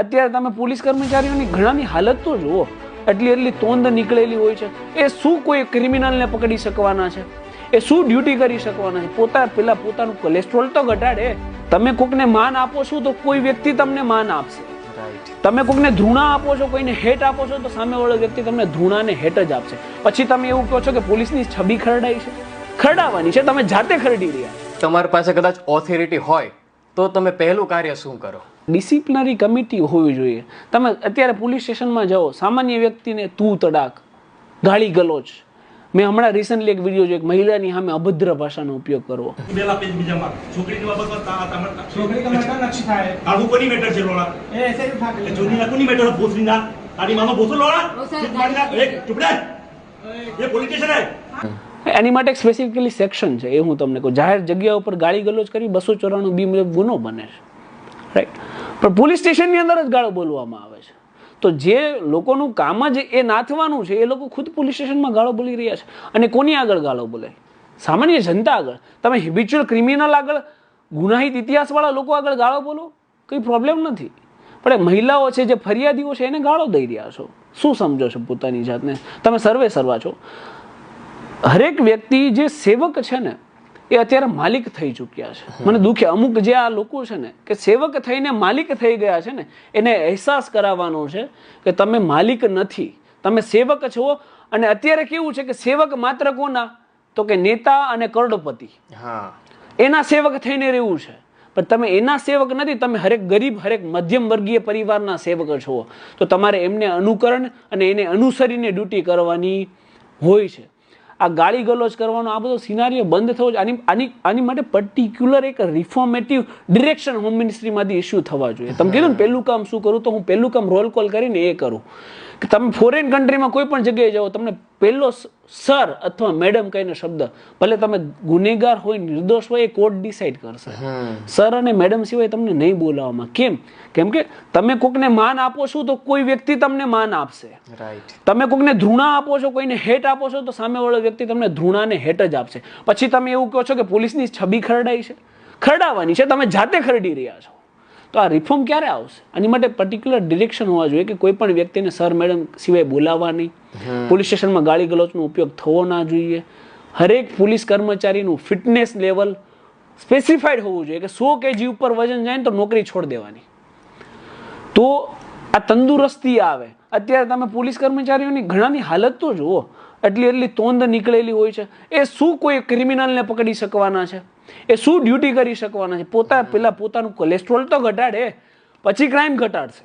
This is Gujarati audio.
અત્યારે તમે પોલીસ કર્મચારીઓની ઘણાની હાલત તો જુઓ, એટલી તોંદ નીકળેલી હોય છે. એ શું કોઈ ક્રિમિનલને પકડી શકવાના છે? એ શું ડ્યુટી કરી શકવાના છે? પોતાનું કોલેસ્ટ્રોલ તો ઘટાડે. તમે કોકને માન આપો છો તો કોઈ વ્યક્તિ તમને માન આપશે. તમે કોકને ધૃણા આપો છો, કોઈને હેટ આપો છો તો સામેવાળો વ્યક્તિ તમને ધૃણા ને હેટ જ આપશે. પછી તમે એવું કહો છો કે પોલીસની છબી ખરડાઈ છે. ખરડાવવાની છે, તમે જાતે ખરડી રહ્યા છો. તમારી પાસે કદાચ ઓથોરિટી હોય તો તમે પહેલું કાર્ય શું કરો? ડિસિપ્લિનરી કમિટી હોવી જોઈએ. તમે અત્યારે પોલીસ સ્ટેશનમાં જાઓ, સામાન્ય વ્યક્તિને તું તડાક, ગાળી ગલોચ. મેં હમણાં રિસન્ટલી એક વિડીયો જોયો, એક મહિલાની સામે અભદ્ર ભાષાનો ઉપયોગ કરવો. એની માટે એક સ્પેસિફિકલી સેક્શન છે, એ હું તમને કહું. જાહેર જગ્યા ઉપર ગાળી ગલોચ કરી 294 મુજબ ગુનો બને છે, રાઈટ? પણ પોલીસ સ્ટેશનની અંદર જ ગાળો બોલવામાં આવે છે. તો જે લોકોનું કામ જ એ નાથવાનું છે, એ લોકો ખુદ પોલીસ સ્ટેશનમાં ગાળો બોલી રહ્યા છે. અને કોની આગળ ગાળો બોલે? સામાન્ય જનતા આગળ. તમે હેબિચ્યુઅલ ક્રિમિનલ આગળ, ગુનાહિત ઇતિહાસવાળા લોકો આગળ ગાળો બોલો, કંઈ પ્રોબ્લેમ નથી. પણ એ મહિલાઓ છે, જે ફરિયાદીઓ છે, એને ગાળો દઈ રહ્યા છો. શું સમજો છો પોતાની જાતને? તમે સર્વા છો. હરેક વ્યક્તિ જે સેવક છે ને, એ અત્યારે માલિક થઈ ચૂક્યા છે. મને દુઃખ છે, અમુક જે આ લોકો છે ને, કે સેવક થઈને માલિક થઈ ગયા છે ને, એને અહેસાસ કરાવવાનો છે કે તમે માલિક નથી, તમે સેવક છો. અને અત્યારે કેવું છે કે સેવક માત્ર કોના? તો કે નેતા અને કરોડપતિ, એના સેવક થઈને રહેવું છે. પણ તમે એના સેવક નથી, તમે હરેક ગરીબ, હરેક મધ્યમ વર્ગીય પરિવારના સેવક છો. તો તમારે એમને અનુકરણ અને એને અનુસરીને ડ્યુટી કરવાની હોય છે. આ ગાળી ગલોચ કરવાનો આ બધો સિનારીઓ બંધ થવો જોઈએ. આની માટે પર્ટિક્યુલર એક રિફોર્મેટિવ ડિરેક્શન હોમ મિનિસ્ટ્રીમાંથી ઇસ્યુ થવા જોઈએ. તમે કીધું ને પહેલું કામ શું કરું, તો હું પહેલું કામ રોલ કોલ કરીને એ કરું કે તમે ફોરેન કન્ટ્રીમાં કોઈ પણ જગ્યાએ જાઓ, તમને પહેલો સર અથવા મેડમ કહીને શબ્દ, ભલે તમે ગુનેગાર હોય, નિર્દોષ હોય, એ કોર્ટ ડિસાઈડ કરશે. સર અને મેડમ સિવાય તમને નહીં બોલાવવામાં. કેમ કે તમે કોકને માન આપો છો તો કોઈ વ્યક્તિ તમને માન આપશે. તમે કોકને ધૃણા આપો છો, કોઈને હેટ આપો છો તો સામેવાળો વ્યક્તિ તમને ધૃણા ને હેટ જ આપશે. પછી તમે એવું કહો છો કે પોલીસની છબી ખરડાઈ છે. ખરડાવવાની છે, તમે જાતે ખરડી રહ્યા છો. તો આ રિફોર્મ ક્યારે આવશે? આની માટે પર્ટિક્યુલર ડિરેક્શન હોવા જોઈએ કે કોઈ પણ વ્યક્તિને સર મેડમ સિવાય બોલાવવા નહીં. પોલીસ સ્ટેશનમાં ગાળી ગલોચનો ઉપયોગ થવો ના જોઈએ. હરેક પોલીસ કર્મચારીનું ફિટનેસ લેવલ સ્પેસિફાઈડ હોવું જોઈએ કે 100 kg ઉપર વજન જાય ને તો નોકરી છોડી દેવાની. તો આ તંદુરસ્તી આવે. અત્યારે તમે પોલીસ કર્મચારીઓની ઘણાની હાલત તો જુઓ, એટલી તોંદ નીકળેલી હોય છે. એ શું કોઈ ક્રિમિનલને પકડી શકવાના છે? એ શું ડ્યુટી કરી શકવાના છે? પોતાનું કોલેસ્ટ્રોલ તો ઘટાડે, પછી ક્રાઇમ ઘટાડશે.